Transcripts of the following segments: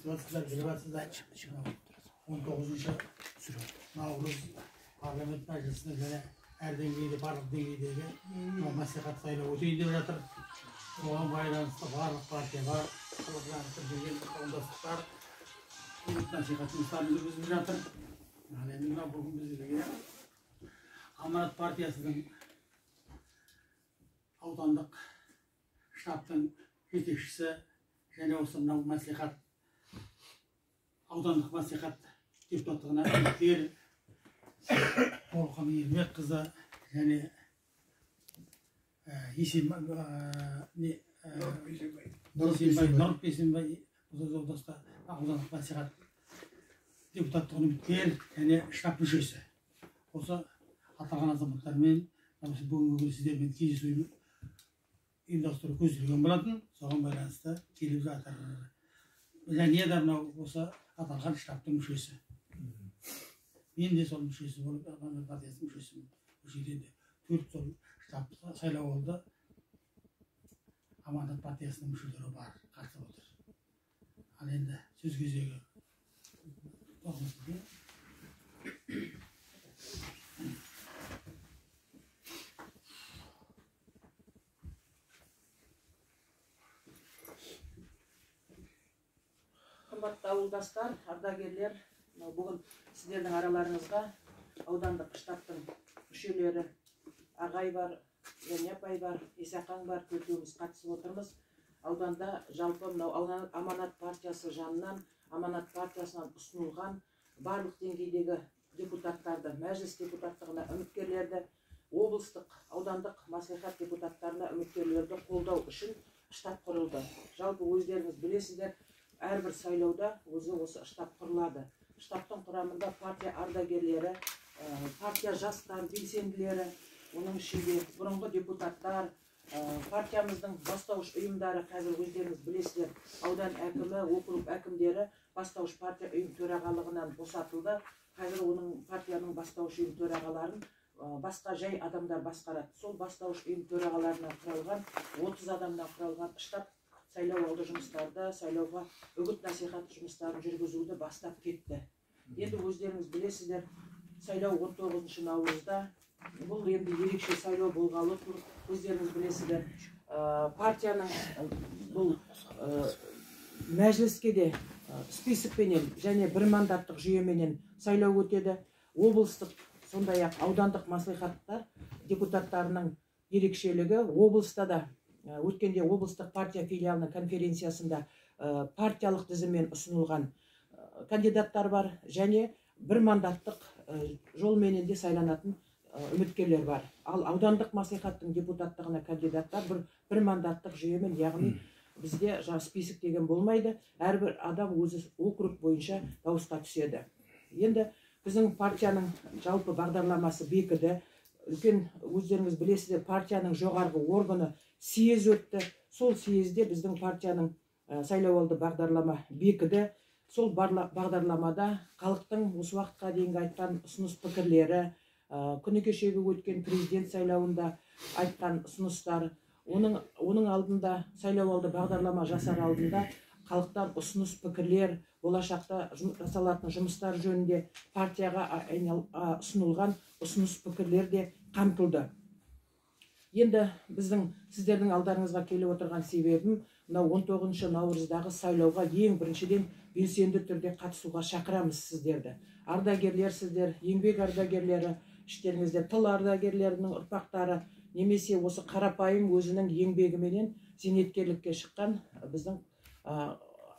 19 Navruz Parlament Meclisi'nde gene her dengeyde, bарлық dengedегі мәслихат сайлауы өтейін деп жатыр. Оған байланысты барлық партия бар, түрдеген қауымдастықтар мәслихат жұмыстарын жүргізіп жатыр. Енді мына бүгін бізге Аманат партиясының аудандық штабтың жетекшісі және осы мынау мәслихат аудандық мәслихат депутаттығына үміткер Толқын Ермекқызы және Нұрып Бейсенбай аудандық мәслихат депутаттығына үміткер және штаб мүшесі. Осы аталған азаматтармен бүгінгі сіздермен кездесу ұйымдастыру көзделген болатын, соған байланысты келіп жатыр. Және де мынау осы аталған штабтың мүшесі. Мен де сол мүшесі болып, Аманат партиясының мүшесімін. Осы жерде 4 сол штаб сайлау болды. Аманат партиясының мүшелері бар, қатысып отыр. Ал енді сөз кезегі Қымбатты ауылдастар, ардагерлер, бүгін сіздердің араларыңызға аудандық штабтың мүшелері Ағай бар, және апай бар, Исақаң бар, төртеуміз қатысып отырмыз. Ауданда жалпы мынау Аманат партиясы жанынан, Аманат партиясынан ұсынылған барлық деңгейдегі депутаттарды, мәжіліс депутаттығына үміткерлерді, облыстық, аудандық мәслихат депутаттарына үміткерлерді қолдау үшін штаб құрылды. Жалпы өздеріңіз білесіздер, әрбір сайлауда осы штаб құрылады. Штабтың құрамында партия ардагерлері, партия жастар белсенділері, оның ішінде бұрынғы депутаттар, партиямыздың бастауыш ұйымдары, қазір өздеріңіз білесіздер, аудан әкімі, округ әкімдері бастауыш партия ұйым төрағалығынан босатылды. Қазір оның партияның бастауыш ұйым төрағаларын басқа жай адамдар басқарады. Сол бастауыш ұйым төрағаларынан құралған 30 адамнан құралған штаб сайлау алды жұмыстарды, сайлауға үгіт насихат жұмыстарын жүргізуді бастап кетті. Енді өздеріңіз білесіздер, сайлау 19 наурызда, бұл енді ерекше сайлау болғалы тұр. Өздеріңіз білесіздер, партияның бұл мәжіліске де списокпенен және бір мандаттық жүйеменен сайлау өтеді. Облыстық, сондай-ақ аудандық мәслихаттар депутаттарының ерекшелігі облыста да өткенде облыстық партия филиалының конференциясында партиялық тізіммен ұсынылған кандидаттар бар және бір мандаттық жолменен де сайланатын үміткерлер бар. Ал аудандық мәслихаттың депутаттығына кандидаттар бір мандаттық жүйемен, яғни бізде список деген болмайды, әрбір адам өзі округ бойынша дауысқа түседі. Енді біздің партияның жалпы бағдарламасы бекіді. Үлкен өздеріңіз білесіздер, партияның жоғарғы органы съез өтті. Сол съезде біздің партияның сайлауалды бағдарлама бекіді. Сол бағдарламада халықтың осы уақытқа дейінгі айтқан ұсыныс пікірлері, күні кешегі өткен президент сайлауында айтқан ұсыныстар, оның алдында сайлауалды бағдарлама жасар алдында халықтан ұсыныс пікірлер, болашақта жасалатын жұмыстар жөнінде партияға ұсынылған ұсыныс пікірлер де қамтылды. Енді біздің сіздердің алдарыңызға келіп отырған себебім, 19 наурыздағы сайлауға ең біріншіден белсенді түрде қатысуға шақырамыз сіздерді. Ардагерлер сіздер, еңбек ардагерлері, іштеріңізде тыл ардагерлерінің ұрпақтары, немесе осы қарапайым өзінің еңбегіменен зейнеткерлікке шыққан біздің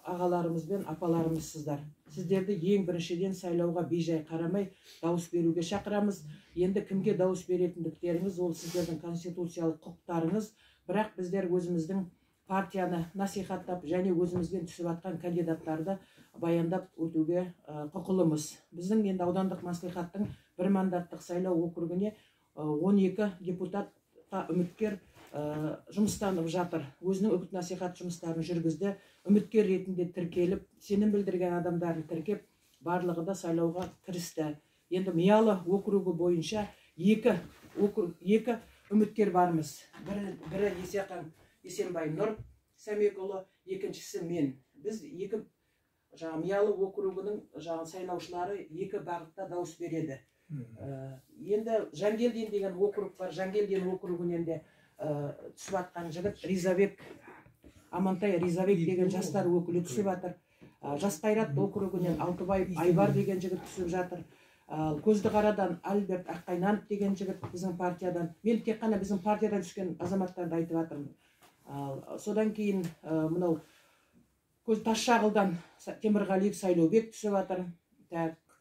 ағаларымыз бен апаларымызсыздар. Сіздерді ең біріншіден сайлауға бейжай қарамай дауыс беруге шақырамыз. Енді кімге дауыс беретіндіктеріңіз, ол сіздердің конституциялық құқықтарыңыз, бірақ біздер өзіміздің партияны насихаттап және өзімізден түсіп атқан кандидаттарды баяндап өтуге құқылымыз. Біздің енді аудандық мәслихаттың бір мандаттық сайлау округіне 12 депутатқа үміткер жұмыстанып жатыр. Өзінің үгіт насихат жұмыстарын жүргізді. Үміткер ретінде тіркеліп, сенім білдірген адамдарын тіркеп, барлығы да сайлауға кірісті. Енді Миялы округі бойынша 2 үміткер бармыз. Бірі Исақаң Есенбай Нұрып Сәмекұлы, екіншісі мен. Біз 2 жаңа Миялы округінің жаңа сайлаушылары екі бағытта дауыс береді. Енді Жангелдин деген округ бар. Жангелдин округінен де түсіп атқан жігіт Ризабек, Амантай Ризабек деген жастар өкілі түсіп жатыр. Жас Қайрат округінен Алтыбаев Айбар деген жігіт түсіп жатыр. Көздіқарадан Альберт Аққайнанов деген жігіт біздің партиядан. Мен тек қана біздің партиядан түскен азаматтарды айтып жатырмын. Содан кейін мынау Тасшағылдан Темірғалиев Сайлаубек түсіп жатыр.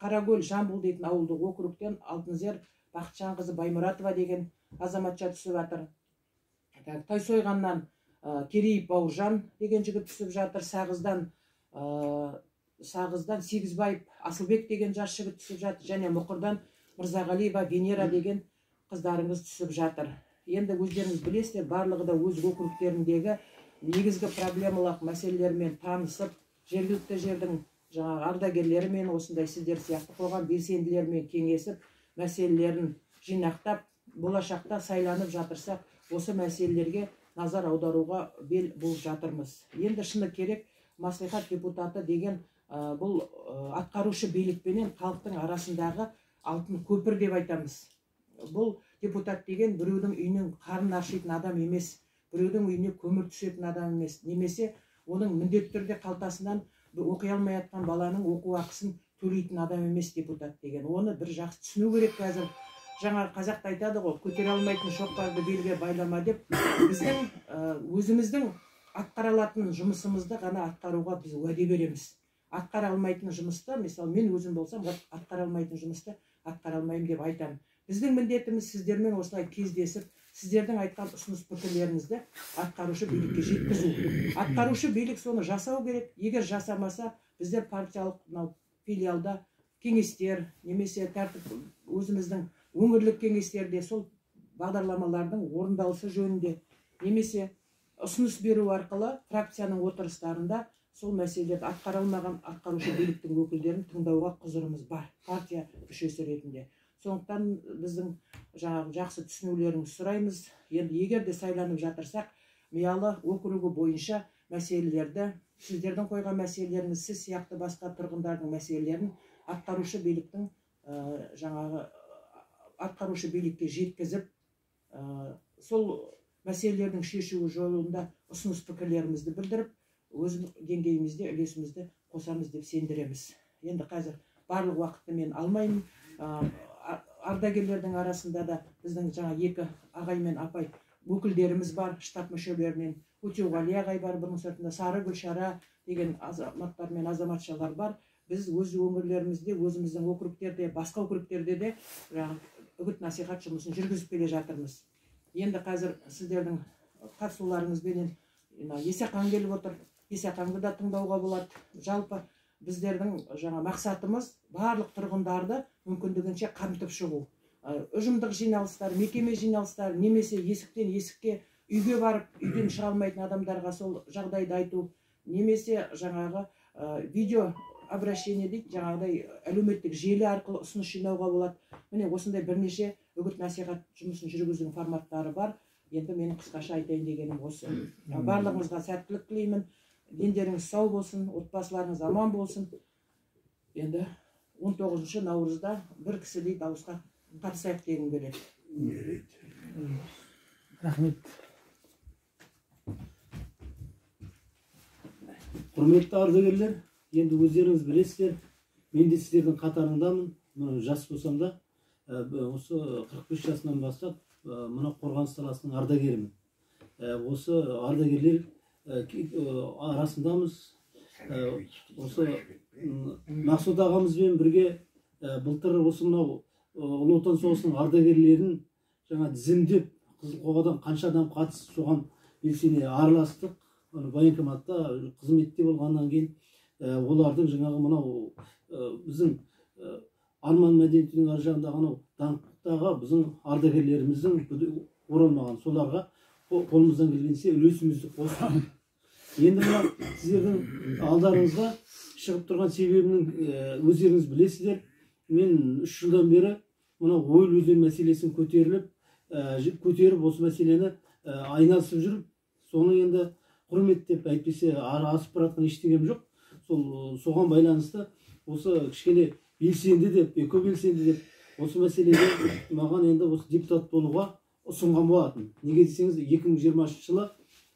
Қаракөл Жамбыл дейтін ауылдық округтен Алтынзер Бақытжанқызы Баймұратова деген азаматша түсіп жатыр. Тайсойғаннан Керейіп Бауыржан деген жігіт түсіп жатыр. Сағыздан Сегізбаев Асылбек деген жас жігіт түсіп жатыр. Және Мұқырдан Мырзағалиева Венера деген қыздарыңыз түсіп жатыр. Енді өздеріңіз білесіздер, барлығы да өз округтеріндегі негізгі проблемалық мәселелермен танысып, жергілікті жердің жаңағы ардагерлерімен, осындай сіздер сияқты қоғам белсенділерімен кеңесіп, мәселелерін жинақтап, болашақта сайланып жатырсақ, осы мәселелерге назар аударуға бел болып жатырмыз. Енді шыны керек, мәслихат депутаты деген бұл атқарушы билікпенен халықтың арасындағы алтын көпір деп айтамыз. Бұл депутат деген біреудің үйінен қарын аршитын адам емес, біреудің үйіне көмір түсетін адам емес, немесе оның міндетті түрде қалтасынан оқи алмай жатқан баланың оқу ақысын төлейтін адам емес депутат деген. Оны бір жақсы түсіну керек қазір. Жаңа қазақта айтады ғой, көтере алмайтын шоқпарды белге байлама деп, біздің өзіміздің атқара алатын жұмысымызды ғана атқаруға біз уәде береміз. Атқара алмайтын жұмысты, мысалы мен өзім болсам, атқара алмайтын жұмысты атқара алмаймын деп айтамын. Біздің міндетіміз сіздермен осылай кездесіп, сіздердің айтқан ұсыныс пікірлеріңізді атқарушы билікке жеткізу. Атқарушы билік соны жасау керек. Егер жасамаса, біздер партиялық филиалда кеңестер, немесе тәртіп өзіміздің өңірлік кеңестерде сол бағдарламалардың орындалысы жөнінде, немесе ұсыныс беру арқылы фракцияның отырыстарында сол мәселелерді атқара алмаған атқарушы биліктің өкілдерін тыңдауға құзырымыз бар, партия мүшесі ретінде. Сондықтан біздің жаңағы жақсы түсінулеріңізді сұраймыз. Енді егер де сайланып жатырсақ, Миялы округі бойынша мәселелерді, сіздердің қойған мәселелеріңіз, сіз сияқты басқа тұрғындардың мәселелерін атқарушы биліктің жаңағы атқарушы билікке жеткізіп, сол мәселелердің шешуі жолында ұсыныс пікірлерімізді білдіріп, өз деңгейімізде үлесімізді қосамыз деп сендіреміз. Енді қазір барлық уақытты мен алмаймын. Ардагерлердің арасында да біздің жаңа екі ағай мен апай өкілдеріміз бар, штаб мүшелерінен. Өтеуғали ағай бар, бұның сыртында Сары Гүлшара деген азаматтар мен азаматшалар бар. Біз өз өңірлерімізде, өзіміздің округтерде, басқа округтерде де үгіт насихат жұмысын жүргізіп келе жатырмыз. Енді қазір сіздердің қатысуларыңызбенен Есақан келіп отыр. Есақанды да тыңдауға болады. Жалпы біздердің жаңа мақсатымыз барлық тұрғындарды мүмкіндігінше қамтып шығу. Ұжымдық жиналыстар, мекеме жиналыстар, немесе есіктен есікке үйге барып, үйден шыға алмайтын адамдарға сол жағдайды айту, немесе жаңағы видео обращение дейді, жаңағыдай әлеуметтік желі арқылы ұсыныс жинауға болады. Міне осындай бірнеше үгіт насихат жұмысын жүргізудің форматтары бар. Енді менің қысқаша айтайын дегенім осы. Барлығыңызға сәттілік тілеймін. Дендеріңіз сау болсын, отбасыларыңыз аман болсын. Енді 19 наурызда бір кісідей дауысқа қатысайық дегім келеді. Рахмет. Құрметті ардагерлер, енді өздеріңіз білесіздер, мен де сіздердің қатарыңдамын. Жас болсам да, осы 45 жасынан бастап мына қорғаныс саласының ардагерімін. Осы ардагерлер арасындамыз. Осы Мақсұт ағамызбен бірге былтыр осы мынау Ұлы Отан соғысының ардагерлерін жаңа тізімдеп, Қызылқоғадан қанша адам қатысып, соған белсене араластық. Военкоматта қызметте болғаннан кейін олардың жаңағы мынау біздің Арман мәдениетінің ар жағындағы анау даңқтағы біздің ардагерлеріміздің оралмаған, соларға қолымыздан келгенше үлесімізді қостық. Енді мына сіздердің алдарыңызға шығып тұрған себебімнің өздеріңіз білесіздер. Мен 3 жылдан бері мына Ойыл өзен мәселесін көтеріп осы мәселені айналысып жүріп, соны енді құрметтеп, әйтпесе асып баратқан ештеңем жоқ. соған байланысты осы кішкене белсенді деп, экобелсенді деп осы мәселеде маған енді осы депутат болуға ұсынған болатын. Неге десеңіз, 2020 жылы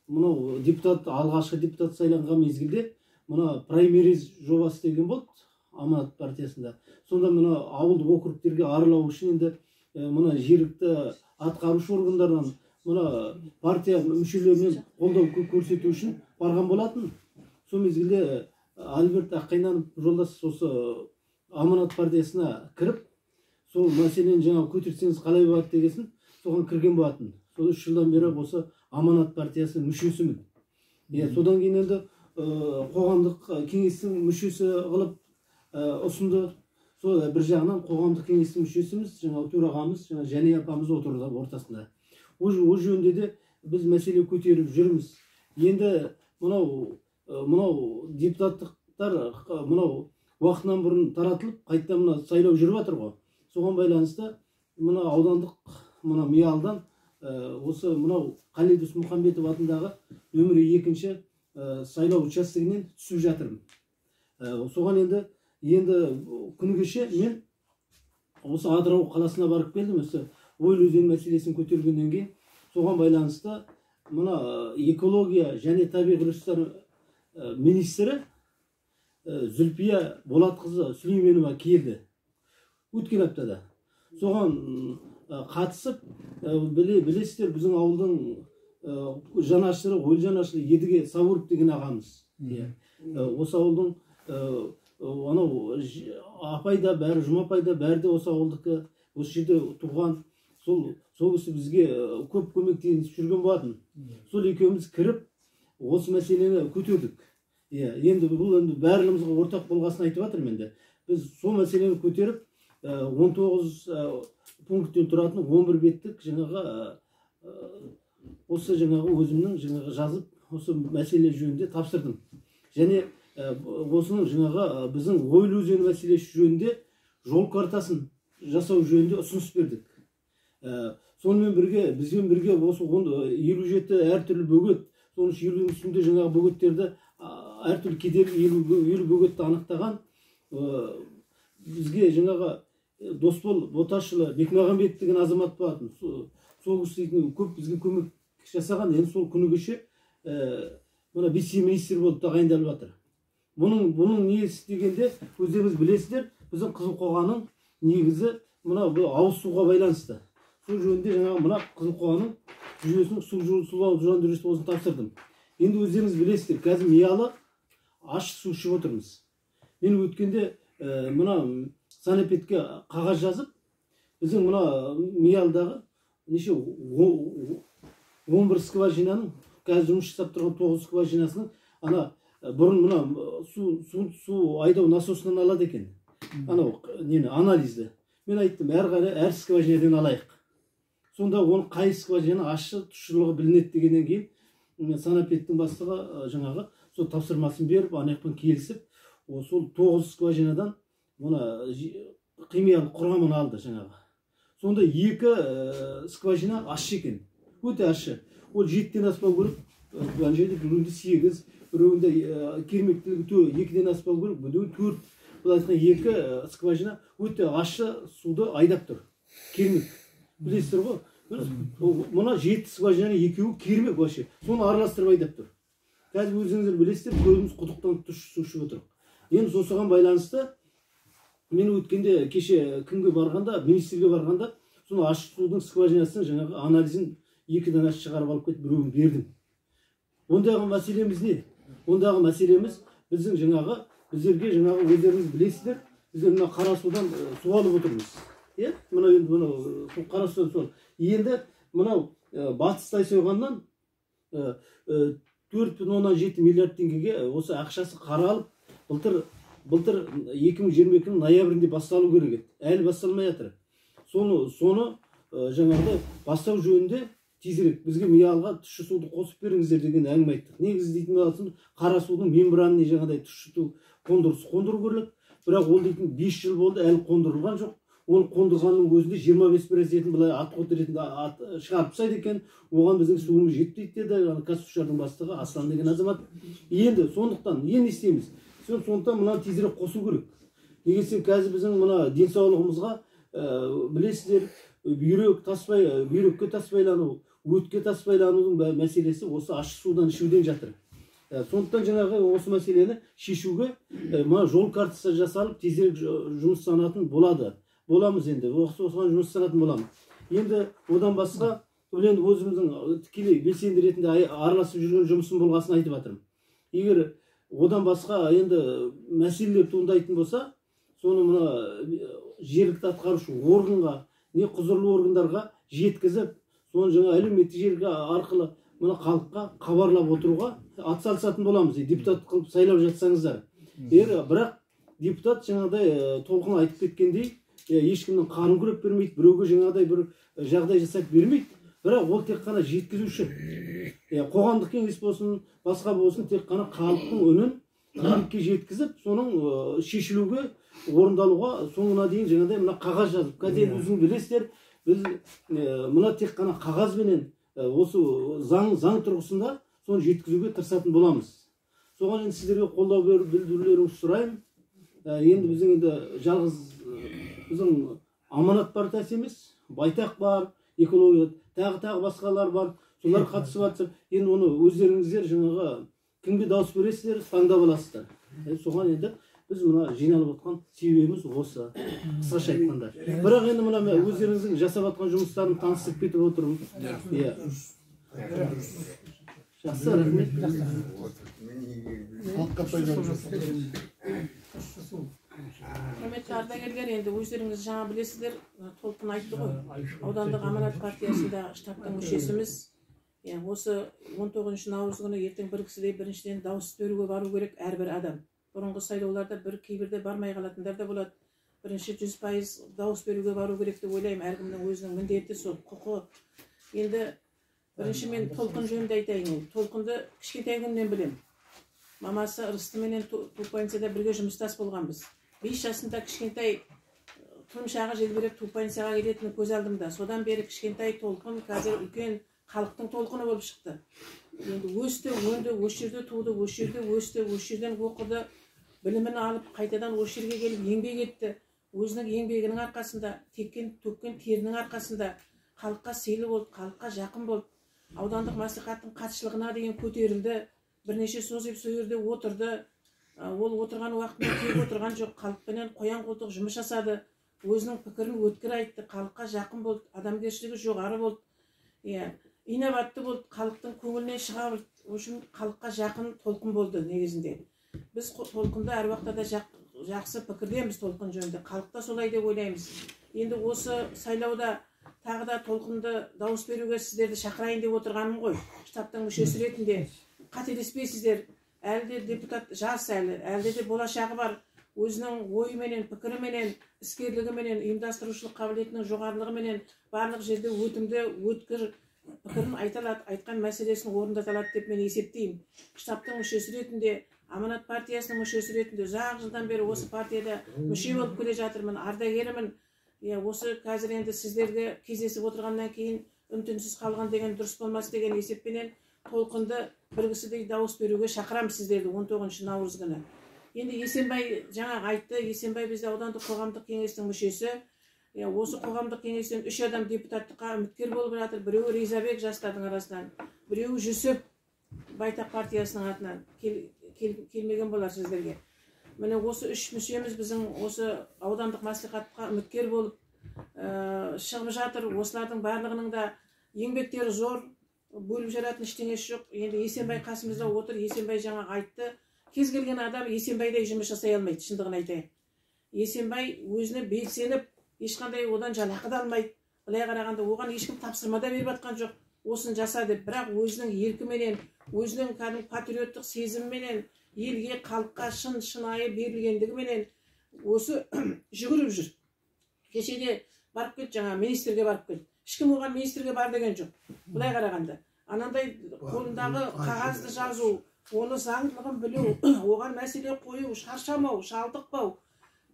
мынау депутат, алғашқы депутат сайланған мезгілде мына праймериз жобасы деген болды Аманат партиясында. Сонда мына ауылдық округтерге аралау үшін енді мына жергілікті атқарушы органдардан мына партия мүшелерінен қолдау көрсету үшін барған болатын. Сол мезгілде Альберт Аққайнанов жолдас осы Аманат партиясына кіріп, сол мәселені жаңа көтерсеңіз қалай болады дегесін, соған кірген болатын. Сол 3 жылдан бері осы Аманат партиясының мүшесімін. Содан кейін енді қоғамдық кеңестің мүшесі қылып ұсынды. Сол бір жағынан қоғамдық кеңестің мүшесіміз, жаңа төрағамыз, жаңа Және апамыз отырды ортасында. О жөнінде де біз мәселе көтеріп жүрміз. Енді мынау депутаттықтар мынау уақытынан бұрын таратылып, қайта мына сайлау жүріп жатыр ғой. Соған байланысты мына аудандық мына Миялдан осы мынау Қалидос Мұхамбетов атындағы нөмірі 2-ші сайлау участоктігінен түсіп жатырмын. Соған енді күні кеше мен осы Атырау қаласына барып келдім. Осы Ойыл өзен мәселесін көтергеннен кейін соған байланысты мына экология және табиғи ресурстар министрі Зүлпия Болатқызы Сүлейменова келді өткен аптада. Соған қатысып, білесіздер, біздің ауылдың жанашыры, ой жанашыры Едіге Сабуров деген ағамыз. Осы ауылдың апай да бәрі, Жұмапай да бәрі де осы ауылдікі, осы жерде туған. Сол кісі бізге көп көмектесіп жүрген болатын. Сол екеуміз кіріп, осы мәселені көтердік. Енді бұл бәрімізге ортақ болғасын айтып жатырмын енді. Біз сол мәселені көтеріп, 19 пункттен тұратын 11 беттік осы өзімнің жазып, осы мәселе жөнінде тапсырдым. Және осының біздің Ойыл өзені мәселесі жөнінде жол картасын жасау жөнінде ұсыныс бердік. Сонымен бірге, бізбен бірге осы 57 әртүрлі бөгет, соның 50 үстінде бөгеттерді әртүрлі кедергі 50 бөгетті анықтаған бізге Досбол Боташұлы Бекмағамбет деген азамат болатын. Сол кісі көп бізге көмек жасаған. Енді сол күні кеше мына вице-министр болып тағайындалып жатыр. Бұның несі дегенде, өздеріңіз білесіздер, біздің Қызылқоғаның негізі мына ауыз суға байланысты. Сол жөнінде мына Қызылқоғаның жүйесінің су жүйесі болсын тапсырдым. Енді өздеріңіз білесіздер, қазір Миялы ащы су ішіп отырмыз. Мен өткенде мына санэпидке қағаз жазып, біздің мына Миялдағы 11 скважинаның, қазір жұмыс жасап тұрған 9 скважинасының бұрын мына су айдау насосынан алады екен. Анализді. Мен айттым, әр скважинадан алайық. Сонда оны қай скважина ащы тұщылығы білінеді дегеннен кейін санэпидтің бастығы сол тапсырмасын беріп, анаяқпен келісіп, сол 9 скважинадан химиялық құрамын алды. Сонда 2 скважина ащы екен, өте ащы. Ол 7-ден аспау керек, біреуінде 8, біреуінде кермектілігі 2-ден аспау керек, біреуінде 4. Бұл айтқан 2 скважина өте ащы суды айдап тұр. Кермек. Білесіздер ғой? Мұна 7 скважина 2-і кермек вообще. Соны араластырып айдап тұр. Қазір өзіңіздер білесіздер, көзіміз құдықтан тұщы су ішіп отыр. Енді соған байланысты мен өткенде кеше кімге барғанда, министрге барғанда, соны ащы судың скважинасының анализін 2-ден ащы шығарып алып кетіп, біреуін бердім. Ондағы мәселеміз не? Ондағы мәселеміз біздің біздерге өздеріңіз білесіздер, біздер мына Қарасудан су алып отырмыз. Мынау Қарасудан су. Енді мынау Батыс Тайсойғаннан 4,7 миллиард теңгеге осы ақшасы қаралып, былтыр 2022 ноябрінде басталу керек еді. Әлі басталмай жатыр. Соны бастау жөнінде тезірек бізге Миялға тұщы суды қосып беріңіздер деген әңгіме айттық. Негізі дейтін болатын Қарасудың мембранный тұщы су қондырғысы қондыру керек. Бірақ ол дейтін 5 жыл болды, әлі қондырылған жоқ. Оны қондырғанның өзінде 25% былай атқот ретінде шығарып тастайды екен. Оған біздің суымыз жетпейді деді Қазсушардың бастығы Аслан деген азамат. Енді сондықтан не істейміз? сондықтан мынаны тезірек қосу керек. Неге десең, қазір біздің мына денсаулығымызға білесіздер, бүйрекке таспайлану, өтке таспайланудың мәселесі осы ащы судан ішуден жатыр. Сондықтан жаңағы осы мәселені шешуге мына жол картасы жасалып, тезірек жұмыс санатын боламыз енді. Осыған жұмыс санатын боламыз. Енді одан басқа енді өзіміздің тікелей белсенді ретінде араласып жүрген жұмысым болғасын айтып жатырмын. Егер одан басқа енді мәселелер туындайтын болса, соны мына жергілікті атқарушы органға, не құзырлы органдарға жеткізіп, соны жаңа әлеуметтік желі арқылы мына халыққа хабарлап отыруға атсалысатын боламыз. Депутат қылып сайлап жатсаңыздар. Бірақ депутат жаңағыдай толқын айтып кеткендей, ешкімнің қарын күреп бермейді, біреуге жаңағыдай бір жағдай жасап бермейді. Бірақ ол тек қана жеткізуші. Қоғамдық кеңес болсын, басқа болсын, тек қана халықтың үнін билікке жеткізіп, соның шешілуге, орындалуға соңына дейін жаңағыдай мына қағаз жазып. Қазір өзің білесіздер, біз мына тек қана қағазбенен осы заң тұрғысында соны жеткізуге тырысатын боламыз. Соған енді сіздерге қолдау білдірулеріңізді сұраймын. Енді біздің жалғыз біздің Аманат партиясы емес, Байтақ бар, экология, тағы басқалар бар. Солар қатысып жатыр. Енді оны өздеріңіздер жаңағы кімге дауыс бересіздер, таңдап аласыздар. Соған енді біз мына жиналып отқан себебіміз осы, қысқаша айтқанда. Бірақ енді мына өздеріңіздің жасап жатқан жұмыстарын таныстырып кетіп отырмын. Жақсы, рахмет. Құрметті ардагерлер, енді өздеріңіз жаңа білесіздер, толқын айтты ғой. Аудандық Аманат партиясында штабтың мүшесіміз. Осы 19 наурыз күні ертең бір кісідей біріншіден дауыс беруге бару керек әрбір адам. Бұрынғы сайлауларда кейбірде бармай қалатындар да болады. Бірінші 100% дауыс беруге бару керек деп ойлаймын. Әркімнің өзінің міндеті сол, құқы. Енді бірінші мен толқын жөнінде айтайын. Толқынды кішкентай күннен білемін. Мамасы Рыстыменен Тупанцияда бірге жұмыстас болғанбыз. 5 жасында кішкентай тұмшағы желбіреп Тупанцияға келетіні көз алдымда. Содан бері кішкентай толқын қазір үлкен халықтың толқыны болып шықты. Енді өсті, өнді, осы жерде туды, осы жерде өсті, осы жерден оқыды, білімін алып, қайтадан осы жерге келіп еңбек етті. Өзінің еңбегінің арқасында, төккен терінің арқасында халыққа сыйлы болды, халыққа жақын болды. Аудандық мәслихаттың хатшылығына дейін көтерілді. Бірнеше созып сол жерде отырды. Ол отырған уақытында келіп отырған жоқ, халықпенен қоян қолтық жұмыс жасады. Өзінің пікірін өткір айтты, халыққа жақын болды, адамгершілігі жоғары болды. Инабатты болды, халықтың көңілінен шыға білді. Үшін халыққа жақын толқын болды негізінде. Біз толқынды әр уақытта да жақсы пікірдеміз толқын жөнінде. Халықта солай деп ойлаймыз. Енді осы сайлауда тағы да толқынды дауыс беруге сіздерді шақырайын деп отырғаным ғой. Штабтың мүшесі ретінде. Қателеспейсіздер, әлі де депутат жас әлі де болашағы бар. Өзінің ойыменен, пікіріменен, іскерлігіменен, ұйымдастырушылық қабілетінің жоғарылығыменен барлық жерде өтімді, өткір пікірін айтқан мәселесін орындаталады деп мен есептеймін. Штабтың мүшесі ретінде, Аманат партиясының мүшесі ретінде ұзақ жылдан бері осы партияда мүше болып келе жатырмын, ардагерімін. Осы қазір енді сіздерге кездесіп отырғаннан кейін үн-түнсіз қалған деген дұрыс болмас деген есеппенен толқынды бір кісідей дауыс беруге шақырамын сіздерді 19 наурыз күні. Енді Есенбай жаңа айтты, Есенбай бізде аудандық қоғамдық кеңестің мүшесі. Осы қоғамдық кеңестен 3 адам депутаттыққа үміткер болып жатыр. Біреуі Ризабек жастардың арасынан, біреуі Жүсіп Байтақ партиясының атынан келмеген болар сіздерге. Міне осы 3 мүшеміз біздің осы аудандық мәслихатқа үміткер болып шығып жатыр. Осылардың барлығының да еңбектері зор, бөліп жаратын ештеңесі жоқ. Енді Есенбай қасымызда отыр. Есенбай жаңа айтты. Кез келген адам Есенбайдай жұмыс жасай алмайды, шындығын айтайын. Есенбай өзіне белсеніп, ешқандай одан жалақы да алмайды. Былай қарағанда оған ешкім тапсырма да беріп жатқан жоқ. Осын жаса деп, бірақ өзінің еркіменен, өзінің кәдімгі патриоттық сезіміменен, елге, халыққа шынайы берілгендігіменен осы жүгіріп жүр. Кешеде барып келді, жаңа министрге барып келді. Ешкім оған министрге бар деген жоқ. Былай қарағанда, анандай қолындағы қағазды жазу, оны заңдылығын білу, оған мәселе қою, шаршамау, шалдықпау,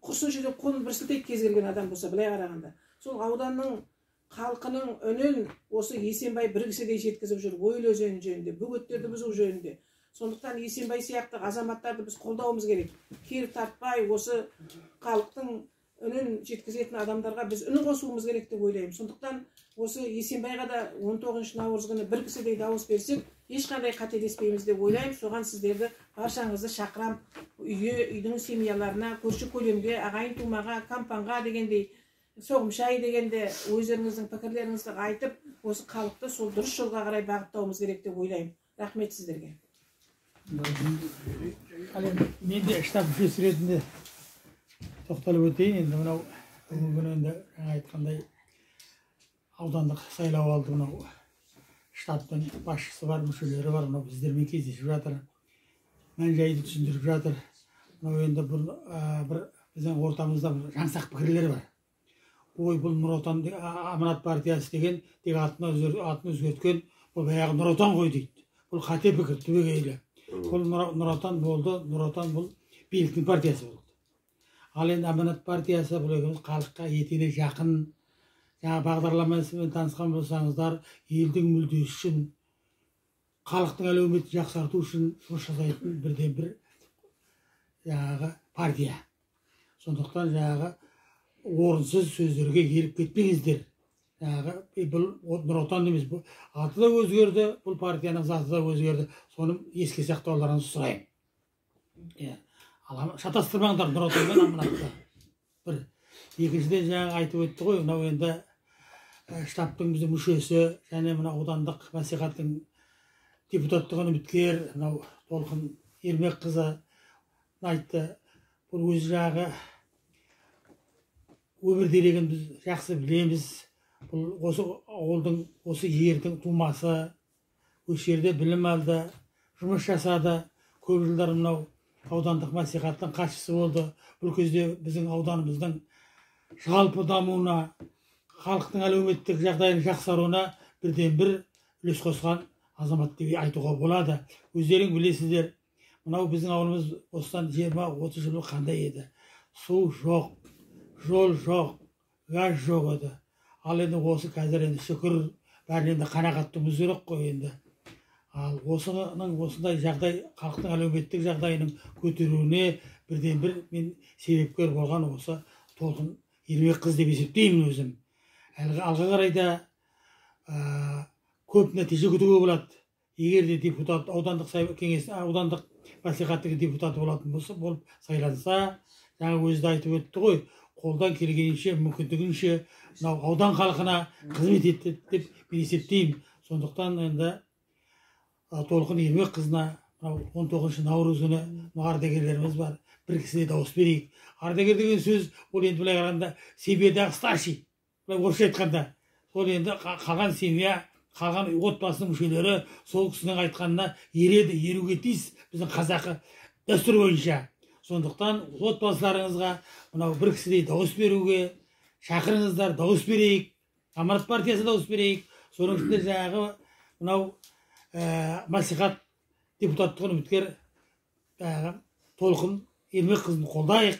құрсын жерде қолын бір сілтейді кез келген адам болса, былай қарағанда. Сол ауданның халқының үнін осы Есенбай бір кісідей жеткізіп жүр, Ойыл өзені жөнінде, бөгеттерді бұзу жөнінде. Сондықтан Есенбай сияқты азаматтарды біз қолдауымыз керек. Кері тартпай, осы халықтың үнін жеткізетін адамдарға біз үн қосуымыз керек деп ойлаймын. Сондықтан осы Есенбайға да 19 наурыз күні бір кісідей дауыс берсек, ешқандай қателеспейміз деп ойлаймын. Соған сіздерді баршаңызды шақырам. Үйдің семьяларына, көрші көлемге, ағайын тумаға, кампанға дегендей, соғым шай дегенде өздеріңіздің пікірлеріңізді айтып, осы халықты сол дұрыс жолға қарай бағыттауымыз керек деп ойлаймын. Рахмет сіздерге. Мен де штаб мүшесі ретінде тоқталып өтейін. Енді мынау бүгінгі күні енді жаңа айтқандай аудандық сайлау алды. Мынау штабтың басшысы бар, мүшелері бар. Мынау біздермен кездесіп жатыр. Мән-жайды түсіндіріп жатыр. Мынау енді бұл бір біздің ортамызда жаңсақ пікірлер бар. Ой, бұл Нұр Отан Аманат партиясы деген тек атын өзгерткен, бұл баяғы Нұр Отан ғой дейді. Бұл қате пікір түбегейлі. Бұл Нұр Отан болды, Нұр Отан бұл биліктің партиясы болды. Ал енді Аманат партиясы бұл халыққа етене жақын, жаңа бағдарламасымен танысқан болсаңыздар, елдің мүддесі үшін, халықтың әлеуметін жақсарту үшін жұмыс жасайтын бірден бір жаңағы партия. Сондықтан жаңағы орынсыз сөздерге еріп кетпеңіздер. Бұл Нұр Отан емес, бұл аты да өзгерді, бұл партияның заты да өзгерді. Соны еске сақтауларыңызды сұраймын. Шатастырмаңдар Нұр Отан мен Аманатты. Бір. Екіншіден жаңа айтып өтті ғой, мынау енді штабтың біздің мүшесі және мына аудандық мәслихаттың депутаттығын үміткер мынау Толқын Ермекқызы айтты. Бұл өз жағы өмір дерегін біз жақсы білеміз. Бұл осы ауылдың, осы ердің тумасы, осы жерде білім алды, жұмыс жасады. Көп жылдар мынау аудандық мәслихаттың хатшысы болды. Бұл кезде біздің ауданымыздың жалпы дамуына, халықтың әлеуметтік жағдайының жақсаруына бірден бір үлес қосқан азамат деп айтуға болады. Өздерің білесіздер, мынау біздің ауылымыз осыдан 20-30 жыл қандай еді. Су жоқ, жол жоқ, газ жоқ еді. Ал енді осы қазір енді шүкір бәрін енді қанағаттымыз керек қой енді. Ал осындай жағдай, халықтың әлеуметтік жағдайының көтеруіне бірден бір мен себепкер болған осы Толқын Ермекқызы деп есептеймін өзім. Алға қарай да көп нәтиже күтуге болады. Егер де депутат аудандық аудандық мәслихаттың депутаты болатын болса, болып сайланса, жаңа өзі де айтып өтті ғой, қолдан келгенінше, мүмкіндігінше мынау аудан халқына қызмет етті деп мен есептеймін. Сондықтан енді Толқын Ермекқызына 19 наурыз күні ардагерлеріміз бар, бір кісіде дауыс берейік. Ардагер деген сөз, ол енді былай қарағанда семьядағы старший, орысша айтқанда. Сол енді қалған семья, қалған отбасының мүшелері сол кісінің айтқанына ереді, еруге тиіс біздің қазақы дәстүр бойынша. Сондықтан отбасыларыңызға мынау бір кісідей дауыс беруге шақырыңыздар, дауыс берейік. Аманат партиясы дауыс берейік. Соның ішінде жаңағы мынау мәслихат депутаттығын үміткер Толқын Ермекқызын қолдайық.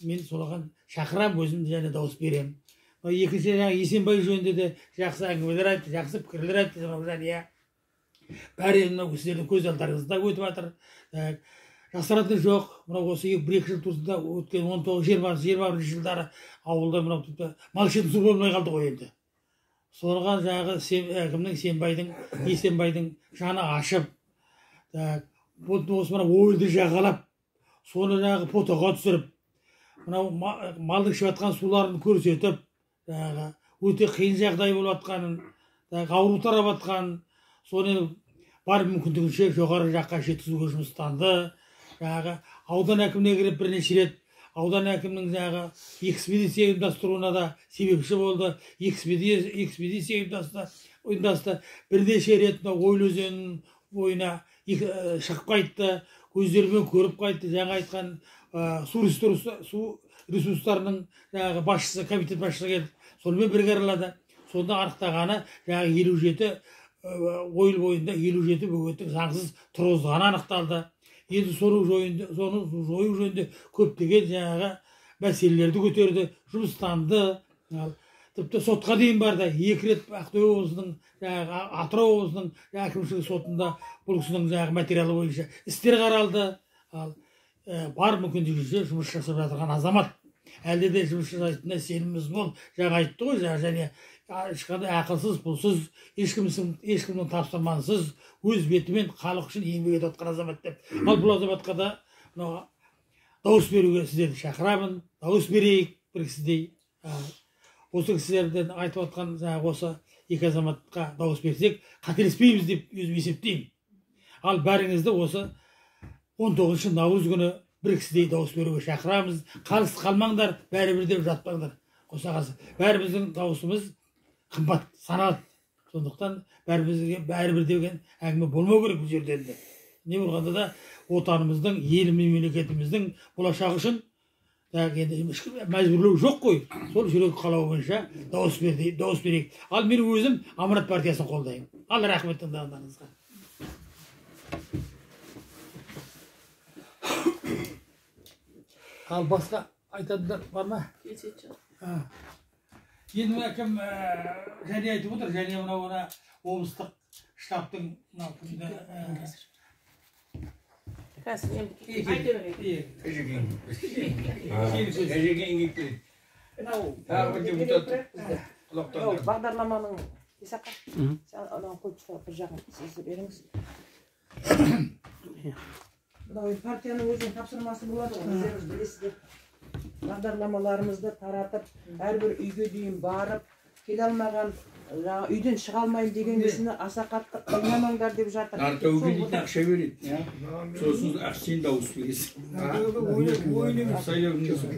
Мен солаған шақырам, өзім және дауыс беремін. Екінші Есенбай жөнінде де жақсы әңгімелер айтты, жақсы пікірлер айтты. Бәрі сіздердің көз алдарыңызда өтіп жатыр. Жасыратын жоқ. Мынау осы 1-2 жыл турсында өткен 19-20 жылдары ауылда мынау мал ішетін су болмай қалды ғой енді. Соған жаңағы Есенбайдың жаны ашып, осы мынау ойылды жағалап, соны жаңағы фотоға түсіріп, мынау малдың ішіп жатқан суларын көрсетіп, өте қиын жағдай болып жатқанын, ауру тарап жатқанын, соны бар мүмкіндігінше жоғары жаққа жеткізуге жұмыстанды. Аудан әкіміне кіріп бірнеше рет аудан әкімнің экспедиция ұйымдастыруына да себепші болды. Экспедиция ұйымдасты. Бірнеше рет Ойыл өзенінің бойына шығып қайтты, көздерімен көріп қайтты. Жаңа айтқан су ресурстарының басшысы, комитет басшысы келді. Сонымен бірге аралады. Сонда анықтағаны 57 Ойыл бойында 57 бөгеттің заңсыз тұрғызылғаны анықталды. Енді соны жою жөнінде көптеген жаңағы мәселелерді көтерді, жұмыстанды. тіпті сотқа дейін барды. 2 рет Ақтөбе облысының, Атырау облысының әкімшілік сотында бұл кісінің материалы бойынша істер қаралды. Ал бар мүмкіндігінше жұмыс жасап жатырған азамат. Әлде де жұмыс жасайтынына сеніміміз мол. Жаңа айтты ғой, және ешқандай ақылсыз, пұлсыз, ешкімнің тапсырмасыз өз бетімен халық үшін еңбек етіп жатқан азамат деп. Ал бұл азаматқа да дауыс беруге сіздерді шақырамын. Дауыс берейік бір кісідей. Осы кісілерден айтып жатқан осы 2 азаматқа дауыс берсек, қателеспейміз деп өзім есептеймін. Ал бәріңізді осы 19 наурыз күні бір кісідей дауыс беруге шақырамыз. Қалыс қалмаңдар, бәрібір деп жатпаңдар. Бәріміздің дауысымыз қымбат саналады. Сондықтан бәрібір деген әңгіме болмау керек бұл жерден де. Не болғанда да отанымыздың, ел мемлекетіміздің болашағы үшін мәжбүрлеу жоқ қой. Сол жүрек қалауы бойынша дауыс берейік. Ал мен өзім Аманат партиясын қолдаймын. Ал рахмет тыңдағандарыңызға. Ал басқа айтатындар бар ма? Енді әкім және айтып отыр, және мынау облыстық штабтың бағдарламаның анау қойып тастап бір жағын сіз беріңіз. Мынау партияның өзінің тапсырмасы болады ғой, өздеріңіз білесіздер. Бағдарламаларымызды таратып, әрбір үйге дейін барып, келе алмаған, үйден шыға алмайым деген кісіні аса қатты қинамаңдар деп жатыр. Артауға дейтін ақша береді. Сосын ақшасын дауыс бересің. Сайлау күнде сол.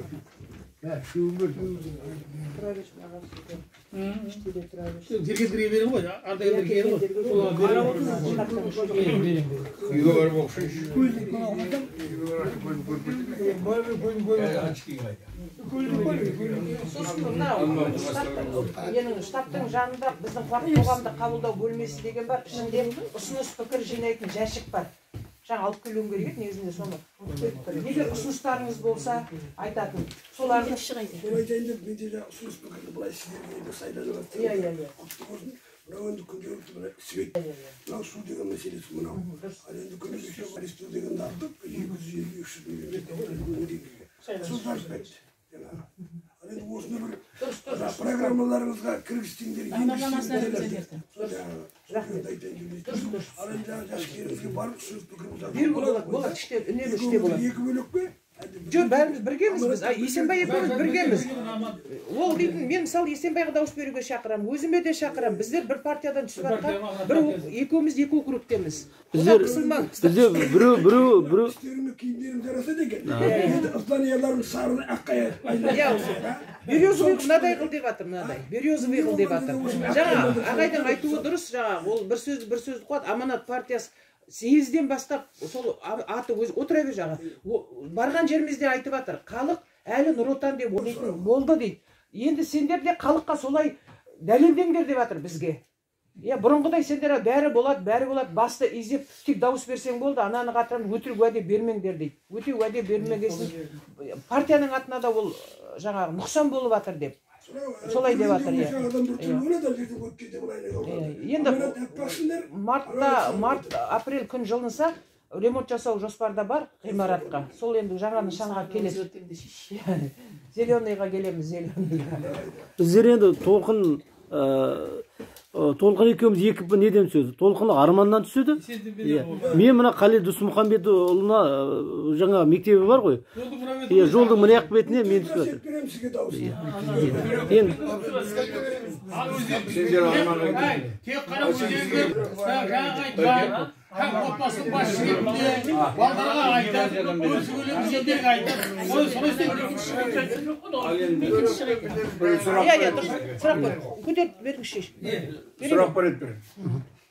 Тұра берші маған сізді. Іштеде тұра берші. Дергендерге берем ғой, ардагерлерге берем ғой. Үйге барып оқшайшы. Сосын менің штабтың жанында біздің қоғамдық қабылдау бөлмесі деген бар. Ішінде ұсыныс пікір жинайтын жәшік бар. Жаңа алып келуім керек еді, негізінде соны. Егер ұсыныстарыңыз болса, айтатын. Соларды шығайды. Сол айтайын деп, менде жаңа ұсыныс пікірді былай сіздерге сайланып жатыр. Құтты болсын. Мынау енді күнделікті свет. Мынау су деген мәселесі мынау. Ал енді күнделікті аресту деген артып, 250-300 миллион су тартпайды. Ал енді осыны бір программаларыңызға кіргізсеңдер. Ал енді жас барып сөз пікіріміз болады, үнемі іште болады. 2 бөлек пе? Жоқ, бәріміз біргеміз біз. Есенбай екеуміз біргеміз. Ол дейтін, мен мысалы Есенбайға дауыс беруге шақырамын, өзіме де шақырамын. Біздер бір партиядан түсіп жатқан, екеуміз 2 округтеміз. Біздер біреу киімдерім жарасады екен. Енді ызданияларым сарыны аққая. Березовый мынадай қыл деп жатыр, мынадай. Березовый қыл деп жатыр. Жаңа ағайдың айтуы дұрыс, жаңа ол бір сөзді қояды, Аманат партиясы съезден бастап сол аты өзі отыра бер жағы. Барған жерімізде айтып жатыр. Халық әлі Нұр Отан деп ойлайтын болды дейді. Енді сендер де халыққа солай дәлелдеңдер деп жатыр бізге. Бұрынғыдай сендер бәрі болады, басты изеп тек дауыс берсең болды, ананы қатырып өтірік уәде бермеңдер дейді. Өтірік уәде бермегесін партияның атына да ол жаңағы нұқсан болып жатыр деп. Солай деп жатыр. Енді март-апрель күн жылынса ремонт жасау жоспарда бар ғимаратқа. Сол енді жаңа нышанға келеді. Зеленыйға келеміз, зеленыйға. Біздер енді Толқын екеуміз екі неден түседі? Толқын Арманнан түседі. Мен мына Қали Досмұхамбетұлына жаңа мектебі бар ғой. Жолдың мына ақ бетіне мен түсіп жатыр. Отбасының басшы ретінде балдарға айтып, өз өлең сендерге айтып, сұрақ бар еді.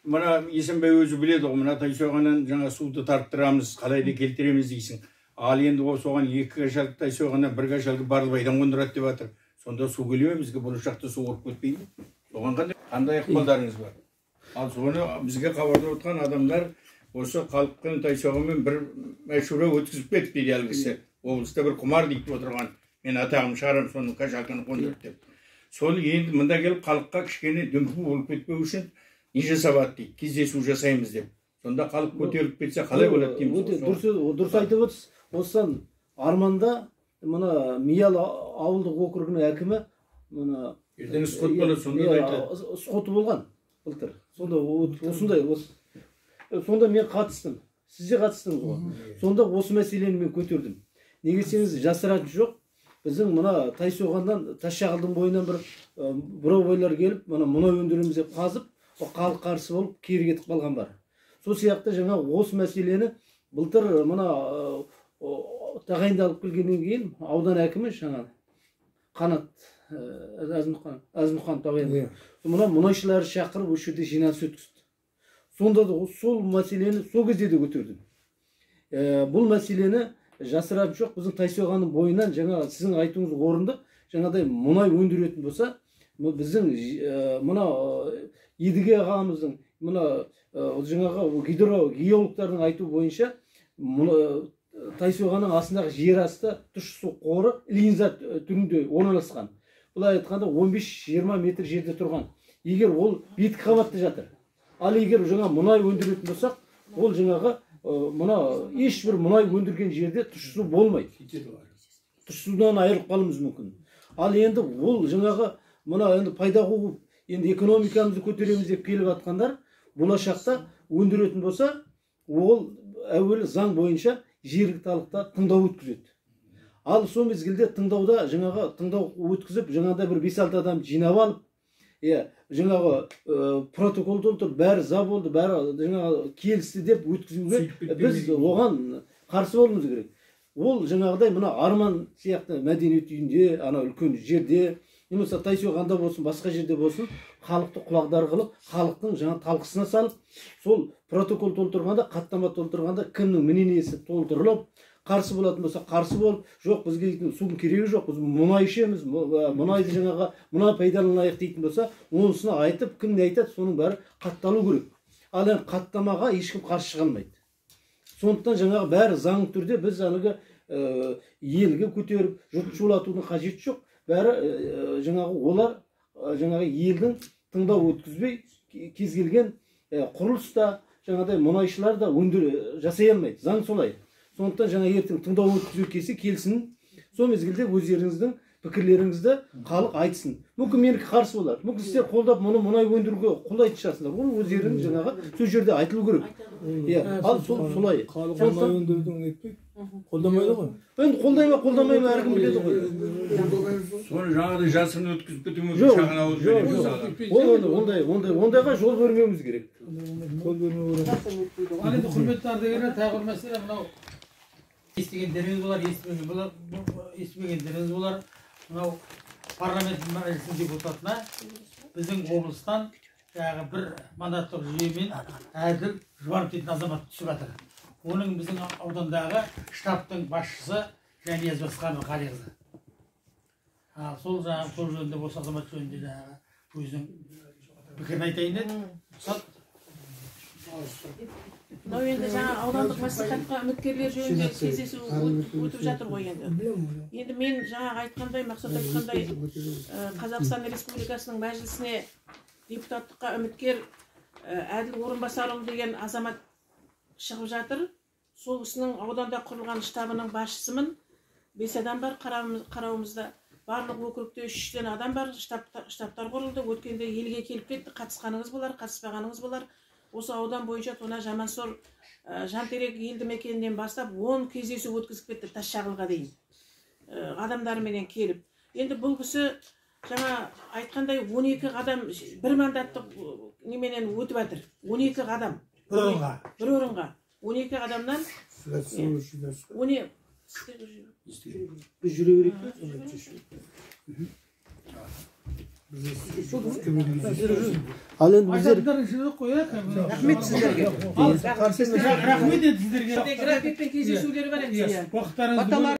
Мына Есенбай өзі біледі ғой, мына Тайсоғаннан жаңа суды тарттырамыз, қалайды келтіреміз дейсің. Ал енді соған 2 қашалды Тайсоғаннан 1 қашалды Барлыбайдан қондырады деп жатыр. Сонда су келе ме бізге, болашақта су орып кетпей ме? Соған қандай ықпалдарыңыз бар? Ал соны бізге хабарлап отқан адамдар осы халықтың Тайсоғанмен бір мәшһүре өткізіп кетті дейді әлгісі. Облыста бір құмар дейді отырған. Мен атағым шығарам соның қашалқаны қондырып деп. Сол енді мында келіп халыққа кішкене дүмпу болып кетпеу үшін не жасап дейді, кездесу жасаймыз деп. Сонда халық көтеріліп кетсе қалай болады дейміз. Дұрыс айтып отырсыз. Осыдан Арманда мына Миял ауылдық округінің әкімі мына ертең сот болады, сонда да айтады. Соты болған былтыр. Сонда осындай сонда мен қатыстым. Сіз де қатыстыңыз ғой. Сонда осы мәселені мен көтердім. Неге десеңіз, жасыратын жоқ. Біздің мына Тайсоғаннан Тасшағылдың бойынан бір бройлар келіп, мына мұнай өндіреміз деп қазып, халық қарсы болып кері кетіп қалған бар. Сол сияқты жаңа осы мәселені былтыр мына тағайындалып келгеннен кейін аудан әкімі жаңа Қанат Әзімхан тағайындалды. Мына мұнайшыларды шақырып осы жерде жиналыс өткізді. Сонда да сол мәселені сол кезде де көтердім. Бұл мәселені жасыратын жоқ. Біздің Тайсоғанның бойынан жаңа сіздің айтуыңыз орынды, жаңадай мұнай өндіретін болса, біздің мына Едіге ағамыздың мына жаңағы геологтардың айту бойынша Тайсоғанның астындағы жер асты тұщы су қоры линза түрінде орналасқан. Бұлай айтқанда 15-20 метр жерде тұрған. Егер ол беткі қабатта жатыр. Ал егер жаңа мұнай өндіретін болсақ, ол жаңағы мына ешбір мұнай өндірген жерде тұщы су болмайды. Тұщы судан айырылып қалуымыз мүмкін. Ал енді ол жаңағы мына енді пайда қуып, енді экономикамызды көтереміз деп келіп атқандар, болашақта өндіретін болса, ол әуелі заң бойынша жергілікті халықта тыңдау өткізеді. Ал сол мезгілде тыңдауда жаңағы тыңдау өткізіп, жаңағыдай бір 5-6 адам жинап алып, жаңағы протокол толтырып, бәрі за болды, бәрі жаңағы келісті деп өткізуге біз оған қарсы болуымыз керек. Ол жаңағыдай мына Арман сияқты мәдениет үйінде, ана үлкен жерде, немесе Тайсоғанда болсын, басқа жерде болсын, халықты құлағдар қылып, халықтың жаңа талқысына салып, сол протокол толтырғанда, қаттама толтырғанда кімнің міненесі толтырылып, қарсы болатын болса қарсы болып, жоқ бізге дейтін судың керегі жоқ, біз мұнай ішеміз, мұнайды жаңағы мұнай пайдаланайық дейтін болса, онысына айтып, кім не айтады, соның бәрі қатталу керек. Ал енді қаттамаға ешкім қарсы шыға алмайды. Сондықтан жаңағы бәрі заң түрде біз әлгі елге көтеріп, жұрт шулатудың қажеті жоқ. Бәрі жаңағы олар жаңағы елдің тыңдау өткізбей, кез келген құрылыста жаңағыдай мұнайшылар да жасай алмайды. Заң солай. Сондықтан жаңа ертең тыңдау өткізу келсе келсін, сол мезгілде өздеріңіздің пікірлеріңізді халық айтсын. Мүмкін менікі қарсы болар. Мүмкін сіздер қолдап мұнай өндіруге қолдайтын шығарсыздар. Ол өздеріңіз жаңағы сол жерде айтылу керек. Ал солай. Халық мұнай өндірудің нетпейді, қолдамайды ғой. Енді қолдамай ма әркім біледі ғой. Соны жаңағыдай жасырын өткізіп кетуіміз шағын ауыл ондайға жол бермеуіміз керек. Жол бермеу керек. Ал енді құрметті ардагерлер, тағы бір мәселе мынау естігендеріңіз болар, естімегендеріңіз болар. Мынау парламент мәжілісінің депутатына біздің облыстан жаңағы бір мандаттық жүйемен әділ Жұбанов дейтін азамат түсіп жатыр. Оның біздің аудандағы штабтың басшысы Жәния Басқанова Қалиқызы. Сол жаңағы сол жөнінде осы азамат жөнінде жаңағы өзінің пікірін айтайын деді. Мынау енді жаңа аудандық мәслихатқа үміткерлер жөнінде кездесу өтіп жатыр ғой енді. Енді мен жаңа айтқандай, мақсат айтқандай, Қазақстан Республикасының мәжілісіне депутаттыққа үміткер Әділ Орынбасарұлы деген азамат шығып жатыр. Сол кісінің ауданда құрылған штабының басшысымын. 5 адам бар қарауымызда. Барлық округте 3-тен адам бар. Штабтар құрылды. Өткенде елге келіп кетті. Қатысқаныңыз болар, қатыспағаныңыз болар. Осы аудан бойынша Тона Жамансор Жантерек елді мекенінен бастап 10 кездесу өткізіп кетті Тасшағылға дейін. Адамдарменен келіп. Енді бұл кісі жаңа айтқандай 12 адам бір мандаттық неменен өтіп жатыр. 12 адам. Бір орынға. 12 адамнан Біз жүре берейік. Ал енді біздер рахмет сіздерге. Рахмет сіздерге. Графикпен кездесулері бар енді. Уақыттарыңыз